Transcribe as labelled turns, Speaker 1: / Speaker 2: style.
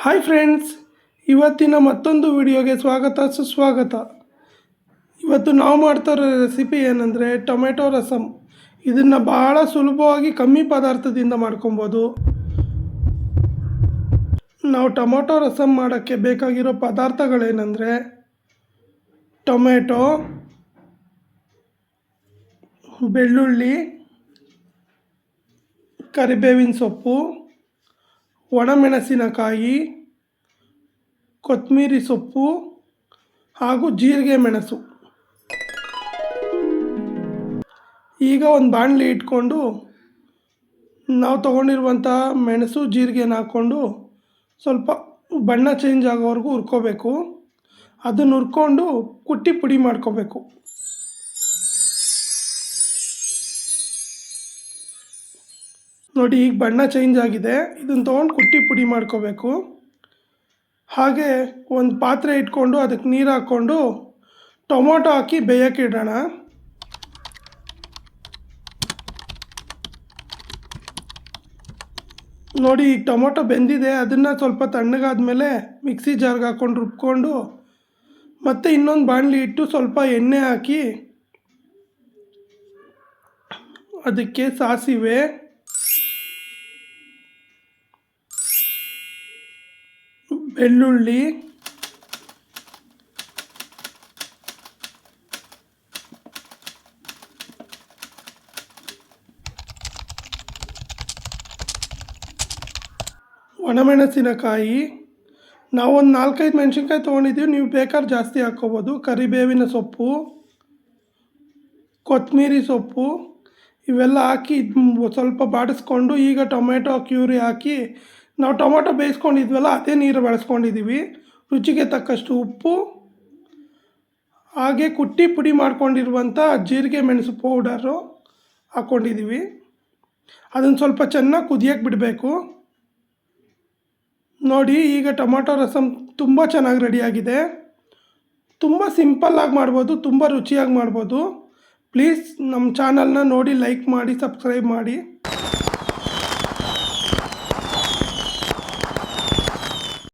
Speaker 1: Hi friends, ಇವತ್ತಿನ ಮತ್ತೊಂದು ವಿಡಿಯೋಗೆ ಸುಸ್ವಾಗತ. ಇವತ್ತು ನಾವು ಮಾಡ್ತಾರೋ ರೆಸಿಪಿ ಏನಂದರೆ ಟೊಮೆಟೊ ರಸಮ್. ಇದನ್ನು ಭಾಳ ಸುಲಭವಾಗಿ ಕಮ್ಮಿ ಪದಾರ್ಥದಿಂದ ಮಾಡ್ಕೊಬೋದು. ನಾವು ಟೊಮೆಟೊ ರಸಮ್ ಮಾಡೋಕ್ಕೆ ಬೇಕಾಗಿರೋ ಪದಾರ್ಥಗಳೇನೆಂದರೆ ಟೊಮೆಟೊ, ಬೆಳ್ಳುಳ್ಳಿ, ಕರಿಬೇವಿನ ಸೊಪ್ಪು, ಒಣಮೆಣಸಿನಕಾಯಿ, ಕೊತ್ತಂಬರಿ ಸೊಪ್ಪು ಹಾಗೂ ಜೀರಿಗೆ ಮೆಣಸು. ಈಗ ಒಂದು ಬಾಣಲಿ ಇಟ್ಕೊಂಡು ನಾವು ತೊಗೊಂಡಿರುವಂಥ ಮೆಣಸು ಜೀರಿಗೆನ ಹಾಕ್ಕೊಂಡು ಸ್ವಲ್ಪ ಬಣ್ಣ ಚೇಂಜ್ ಆಗೋವರೆಗೂ ಹುರ್ಕೋಬೇಕು. ಅದನ್ನು ಹುರ್ಕೊಂಡು ಕುಟ್ಟಿ ಪುಡಿ ಮಾಡ್ಕೋಬೇಕು. ನೋಡಿ, ಈಗ ಬಣ್ಣ ಚೇಂಜ್ ಆಗಿದೆ. ಇದನ್ನು ತೊಗೊಂಡು ಕುಟ್ಟಿ ಪುಡಿ ಮಾಡ್ಕೋಬೇಕು. ಹಾಗೆ ಒಂದು ಪಾತ್ರೆ ಇಟ್ಕೊಂಡು ಅದಕ್ಕೆ ನೀರು ಹಾಕ್ಕೊಂಡು ಟೊಮೊಟೊ ಹಾಕಿ ಬೇಯೋಕ್ಕೆ ಇಡೋಣ. ನೋಡಿ, ಈಗ ಟೊಮೊಟೊ ಬೆಂದಿದೆ. ಅದನ್ನು ಸ್ವಲ್ಪ ತಣ್ಣಗಾದ್ಮೇಲೆ ಮಿಕ್ಸಿ ಜಾರ್ಗೆ ಹಾಕ್ಕೊಂಡು ರುಬ್ಕೊಂಡು ಮತ್ತೆ ಇನ್ನೊಂದು ಬಾಣಲಿ ಇಟ್ಟು ಸ್ವಲ್ಪ ಎಣ್ಣೆ ಹಾಕಿ ಅದಕ್ಕೆ ಸಾಸಿವೆ, ಬೆಳ್ಳುಳ್ಳಿ, ಒಣಮೆಣಸಿನಕಾಯಿ, ನಾವೊಂದು 4-5 ಮೆಣಸಿನ್ಕಾಯಿ ತೊಗೊಂಡಿದ್ದೀವಿ, ನೀವು ಬೇಕಾದ್ರೆ ಜಾಸ್ತಿ ಹಾಕ್ಕೋಬೋದು. ಕರಿಬೇವಿನ ಸೊಪ್ಪು, ಕೊತ್ತಂಬರಿ ಸೊಪ್ಪು ಇವೆಲ್ಲ ಹಾಕಿ ಸ್ವಲ್ಪ ಬಾಡಿಸ್ಕೊಂಡು ಈಗ ಟೊಮೆಟೊ ಕ್ಯೂರಿ ಹಾಕಿ ನಾವು ಟೊಮೊಟೊ ಬೇಯಿಸ್ಕೊಂಡಿದ್ವಲ್ಲ ಅದೇ ನೀರು ಬಳಸ್ಕೊಂಡಿದ್ದೀವಿ. ರುಚಿಗೆ ತಕ್ಕಷ್ಟು ಉಪ್ಪು, ಹಾಗೆ ಕುಟ್ಟಿ ಪುಡಿ ಮಾಡ್ಕೊಂಡಿರುವಂಥ ಜೀರಿಗೆ ಮೆಣಸು ಪೌಡರು ಹಾಕ್ಕೊಂಡಿದ್ದೀವಿ. ಅದನ್ನು ಸ್ವಲ್ಪ ಚೆನ್ನಾಗಿ ಕುದಿಯೋಕ್ಕೆ ಬಿಡಬೇಕು. ನೋಡಿ, ಈಗ ಟೊಮೊಟೊ ರಸಮ್ ತುಂಬ ಚೆನ್ನಾಗಿ ರೆಡಿಯಾಗಿದೆ. ತುಂಬ ಸಿಂಪಲ್ಲಾಗಿ ಮಾಡ್ಬೋದು, ತುಂಬ ರುಚಿಯಾಗಿ ಮಾಡ್ಬೋದು. ಪ್ಲೀಸ್ ನಮ್ಮ ಚಾನಲ್ನ ನೋಡಿ ಲೈಕ್ ಮಾಡಿ, ಸಬ್ಸ್ಕ್ರೈಬ್ ಮಾಡಿ.